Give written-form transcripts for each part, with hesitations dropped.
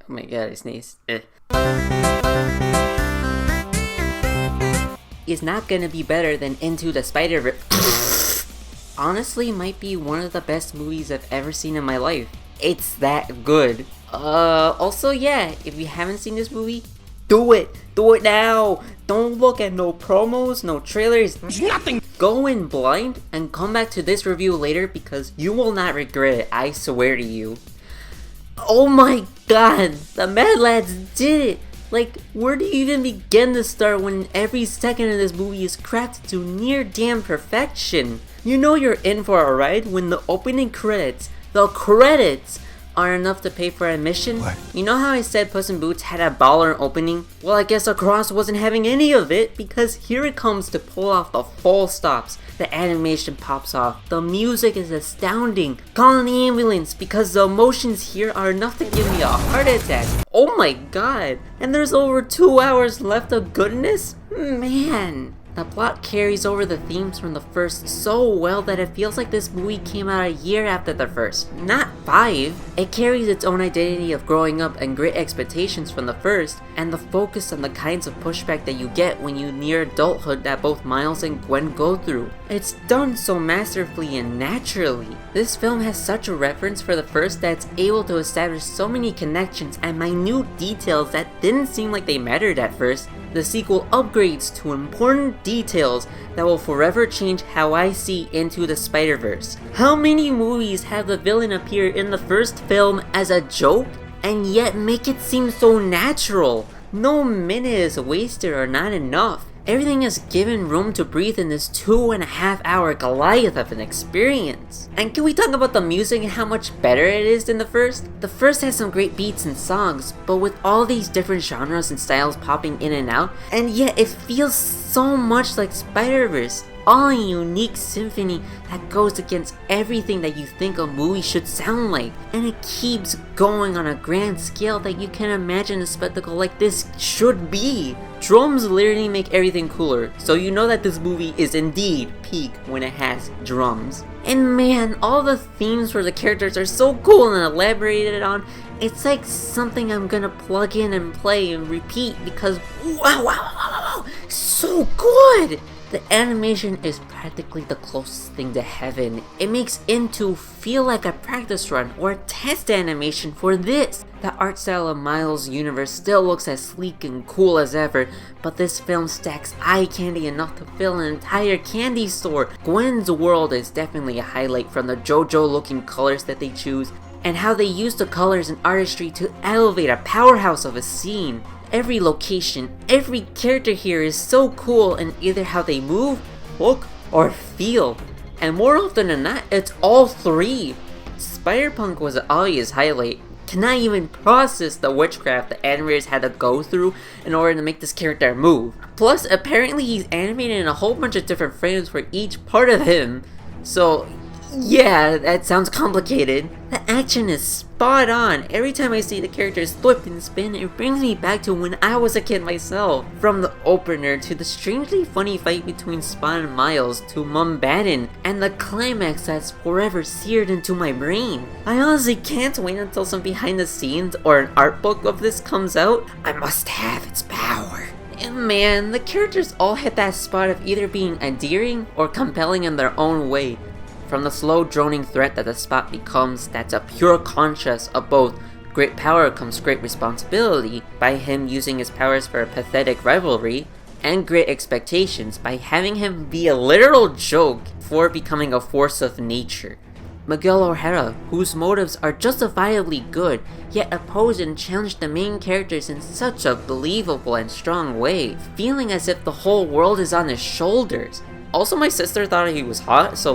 Oh my god, I sneezed. Is not gonna be better than Into the Spiderverse. Honestly, might be one of the best movies I've ever seen in my life. It's that good. Also, yeah, if you haven't seen this movie, do it! Do it now! Don't look at no promos, no trailers, nothing! Go in blind and come back to this review later because you will not regret it, I swear to you. Oh my god, the Mad Lads did it! Like, where do you even begin to start when every second of this movie is crafted to near damn perfection? You know you're in for a ride when the opening credits, are enough to pay for admission? What? You know how I said Puss in Boots had a baller opening? Well, I guess Across wasn't having any of it because here it comes to pull off the full stops. The animation pops off. The music is astounding. Calling the ambulance because the emotions here are enough to give me a heart attack. Oh my god. And there's over 2 hours left of goodness? Man. The plot carries over the themes from the first so well that it feels like this movie came out a year after the first, not 5. It carries its own identity of growing up and great expectations from the first, and the focus on the kinds of pushback that you get when you near adulthood that both Miles and Gwen go through. It's done so masterfully and naturally. This film has such a reference for the first that it's able to establish so many connections and minute details that didn't seem like they mattered at first. The sequel upgrades to important details that will forever change how I see Into the Spiderverse. How many movies have the villain appear in the first film as a joke and yet make it seem so natural? No minute is wasted or not enough. Everything is given room to breathe in this 2.5 hour Goliath of an experience. And can we talk about the music and how much better it is than the first? The first has some great beats and songs, but with all these different genres and styles popping in and out, and yet it feels so much like Spider-Verse. All a unique symphony that goes against everything that you think a movie should sound like. And it keeps going on a grand scale that you can imagine a spectacle like this should be. Drums literally make everything cooler, so you know that this movie is indeed peak when it has drums. And man, all the themes for the characters are so cool and elaborated on. It's like something I'm gonna plug in and play and repeat because wow, so good! The animation is practically the closest thing to heaven. It makes Into feel like a practice run or a test animation for this. The art style of Miles' universe still looks as sleek and cool as ever, but this film stacks eye candy enough to fill an entire candy store. Gwen's world is definitely a highlight from the JoJo looking colors that they choose, and how they use the colors and artistry to elevate a powerhouse of a scene. Every location, every character here is so cool in either how they move, look, or feel. And more often than not, it's all three. Spider-Punk was always highlight. Cannot even process the witchcraft the animators had to go through in order to make this character move. Plus, apparently he's animated in a whole bunch of different frames for each part of him. So, yeah, that sounds complicated. The action is spot on. Every time I see the characters flip and spin, it brings me back to when I was a kid myself. From the opener to the strangely funny fight between Spawn and Miles to Mumbattan, and the climax that's forever seared into my brain. I honestly can't wait until some behind the scenes or an art book of this comes out. I must have its power. And man, the characters all hit that spot of either being endearing or compelling in their own way. From the slow droning threat that the spot becomes, that's a pure contrast of both great power comes great responsibility by him using his powers for a pathetic rivalry, and great expectations by having him be a literal joke for becoming a force of nature. Miguel O'Hara, whose motives are justifiably good, yet oppose and challenge the main characters in such a believable and strong way, feeling as if the whole world is on his shoulders. Also, my sister thought he was hot, so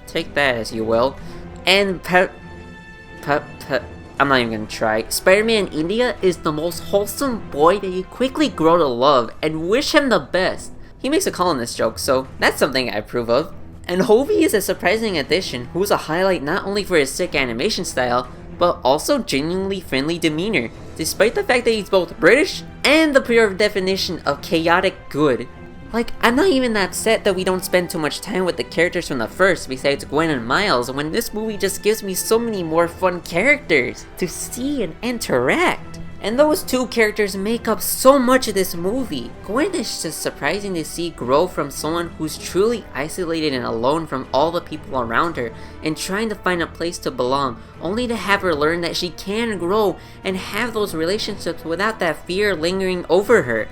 take that as you will. And I'm not even gonna try. Spider-Man in India is the most wholesome boy that you quickly grow to love and wish him the best. He makes a call in this joke, so that's something I approve of. And Hovey is a surprising addition who's a highlight not only for his sick animation style, but also genuinely friendly demeanor, despite the fact that he's both British and the pure definition of chaotic good. Like, I'm not even upset that we don't spend too much time with the characters from the first, besides Gwen and Miles, when this movie just gives me so many more fun characters to see and interact. And those two characters make up so much of this movie. Gwen is just surprising to see grow from someone who's truly isolated and alone from all the people around her and trying to find a place to belong, only to have her learn that she can grow and have those relationships without that fear lingering over her.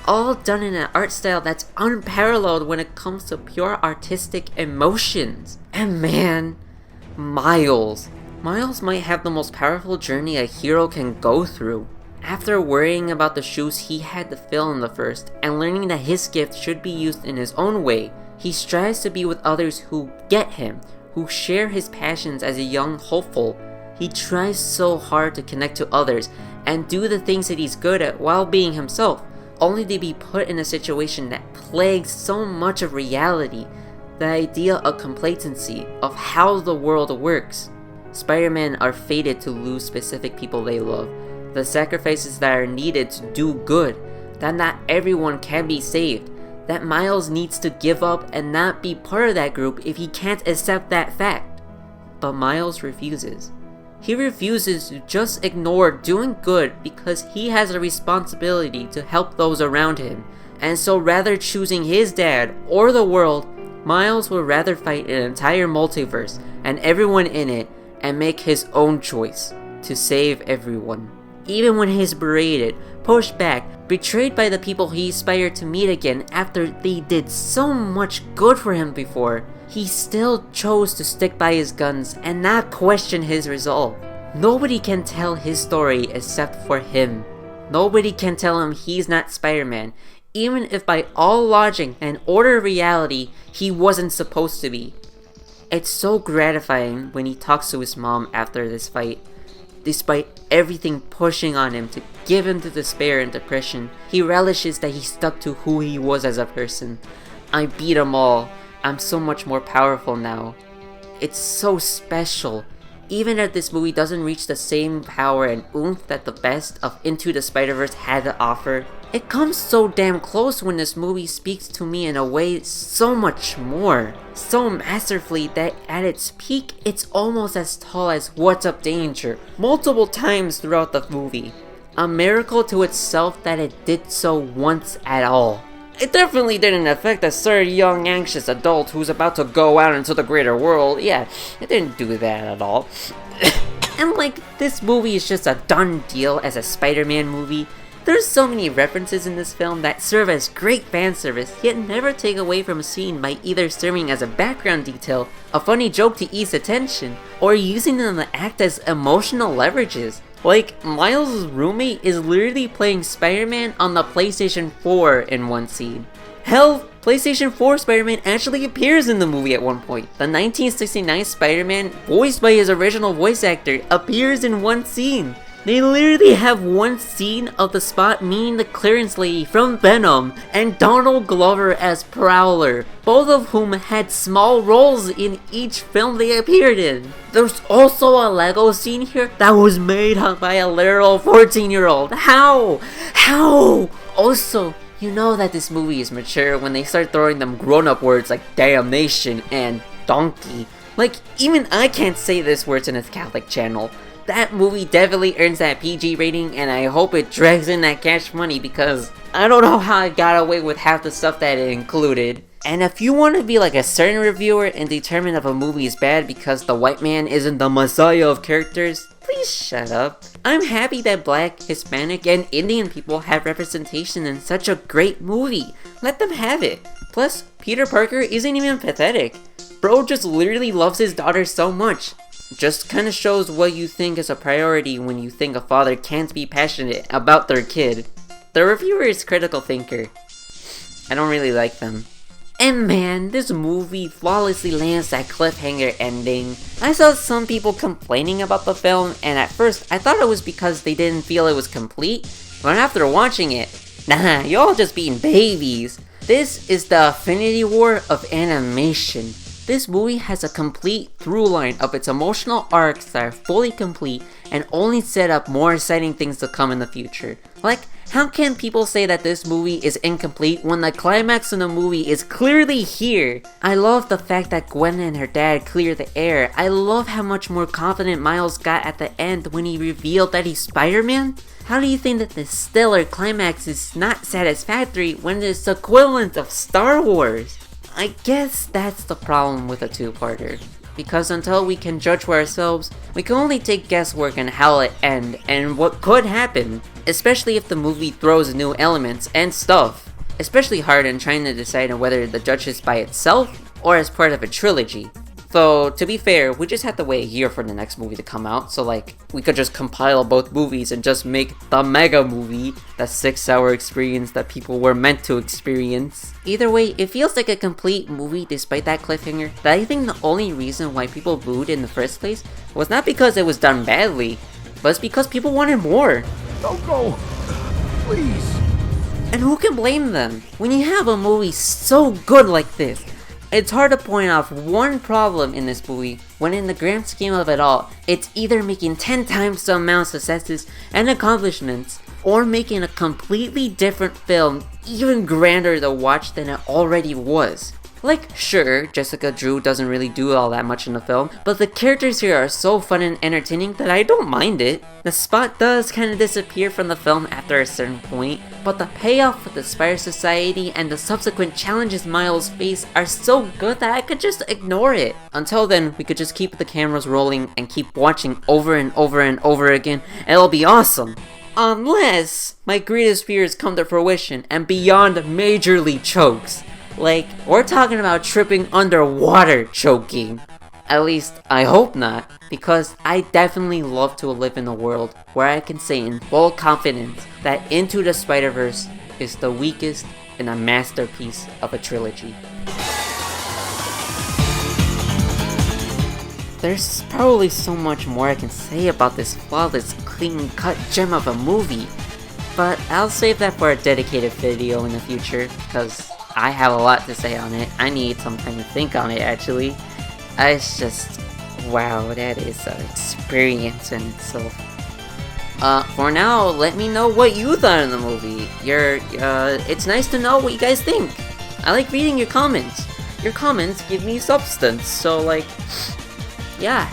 All done in an art style that's unparalleled when it comes to pure artistic emotions. And man, Miles might have the most powerful journey a hero can go through. After worrying about the shoes he had to fill in the first, and learning that his gift should be used in his own way, he strives to be with others who get him, who share his passions as a young hopeful. He tries so hard to connect to others, and do the things that he's good at while being himself, only to be put in a situation that plagues so much of reality, the idea of complacency, of how the world works. Spider-Man are fated to lose specific people they love, the sacrifices that are needed to do good, that not everyone can be saved, that Miles needs to give up and not be part of that group if he can't accept that fact. But Miles refuses. He refuses to just ignore doing good because he has a responsibility to help those around him, and so rather choosing his dad or the world, Miles would rather fight an entire multiverse and everyone in it and make his own choice to save everyone. Even when he's berated, pushed back, betrayed by the people he aspired to meet again after they did so much good for him before, he still chose to stick by his guns and not question his resolve. Nobody can tell his story except for him. Nobody can tell him he's not Spider-Man, even if by all logic and order of reality, he wasn't supposed to be. It's so gratifying when he talks to his mom after this fight. Despite everything pushing on him to give him to despair and depression, he relishes that he stuck to who he was as a person. I beat them all. I'm so much more powerful now. It's so special. Even if this movie doesn't reach the same power and oomph that the best of Into the Spider-Verse had to offer, it comes so damn close when this movie speaks to me in a way so much more. So masterfully that at its peak, it's almost as tall as What's Up Danger, multiple times throughout the movie. A miracle to itself that it did so once at all. It definitely didn't affect a certain young anxious adult who's about to go out into the greater world. Yeah, it didn't do that at all. And like, this movie is just a done deal as a Spider-Man movie. There's so many references in this film that serve as great fan service, yet never take away from a scene by either serving as a background detail, a funny joke to ease attention, or using them to act as emotional leverages. Like, Miles' roommate is literally playing Spider-Man on the PlayStation 4 in one scene. Hell, PlayStation 4 Spider-Man actually appears in the movie at one point. The 1969 Spider-Man, voiced by his original voice actor, appears in one scene. They literally have one scene of the spot meeting the clearance lady from Venom and Donald Glover as Prowler, both of whom had small roles in each film they appeared in. There's also a Lego scene here that was made by a literal 14-year-old. How? Also, you know that this movie is mature when they start throwing them grown-up words like damnation and donkey. Like, even I can't say this words in a Catholic channel. That movie definitely earns that PG rating, and I hope it drags in that cash money because I don't know how it got away with half the stuff that it included. And if you want to be like a certain reviewer and determine if a movie is bad because the white man isn't the messiah of characters, please shut up. I'm happy that Black, Hispanic, and Indian people have representation in such a great movie. Let them have it. Plus, Peter Parker isn't even pathetic. Bro just literally loves his daughter so much. Just kinda shows what you think is a priority when you think a father can't be passionate about their kid. The reviewer is critical thinker. I don't really like them. And man, this movie flawlessly lands that cliffhanger ending. I saw some people complaining about the film, and at first I thought it was because they didn't feel it was complete, but after watching it, nah, y'all just being babies. This is the Infinity War of animation. This movie has a complete through line of its emotional arcs that are fully complete and only set up more exciting things to come in the future. Like How can people say that this movie is incomplete when the climax of the movie is clearly here? I love the fact that Gwen and her dad clear the air. I love how much more confident Miles got at the end when he revealed that he's Spider-Man. How do you think that this stellar climax is not satisfactory when it's the equivalent of Star Wars? I guess that's the problem with a two-parter. Because until we can judge for ourselves, we can only take guesswork on how it end and what could happen, especially if the movie throws new elements and stuff. Especially hard in trying to decide on whether the judge is by itself or as part of a trilogy. Though, to be fair, we just have to wait a year for the next movie to come out, so like, we could just compile both movies and just make the mega movie, the 6-hour experience that people were meant to experience. Either way, it feels like a complete movie despite that cliffhanger, that I think the only reason why people booed in the first place was not because it was done badly, but it's because people wanted more. Don't go! Please! And who can blame them? When you have a movie so good like this, it's hard to point off one problem in this movie, when in the grand scheme of it all, it's either making 10 times the amount of successes and accomplishments, or making a completely different film even grander to watch than it already was. Like, sure, Jessica Drew doesn't really do all that much in the film, but the characters here are so fun and entertaining that I don't mind it. The spot does kind of disappear from the film after a certain point, but the payoff with the Spider Society and the subsequent challenges Miles face are so good that I could just ignore it. Until then, we could just keep the cameras rolling and keep watching over and over and over again, and it'll be awesome. Unless my greatest fears come to fruition and beyond majorly chokes. Like, we're talking about tripping underwater choking. At least, I hope not, because I definitely love to live in a world where I can say in full confidence that Into the Spider-Verse is the weakest and a masterpiece of a trilogy. There's probably so much more I can say about this flawless, clean-cut gem of a movie, but I'll save that for a dedicated video in the future, because I have a lot to say on it. I need some time to think on it, actually. It's just, wow, that is an experience in itself. For now, let me know what you thought of the movie. It's nice to know what you guys think. I like reading your comments. Your comments give me substance, so like, yeah.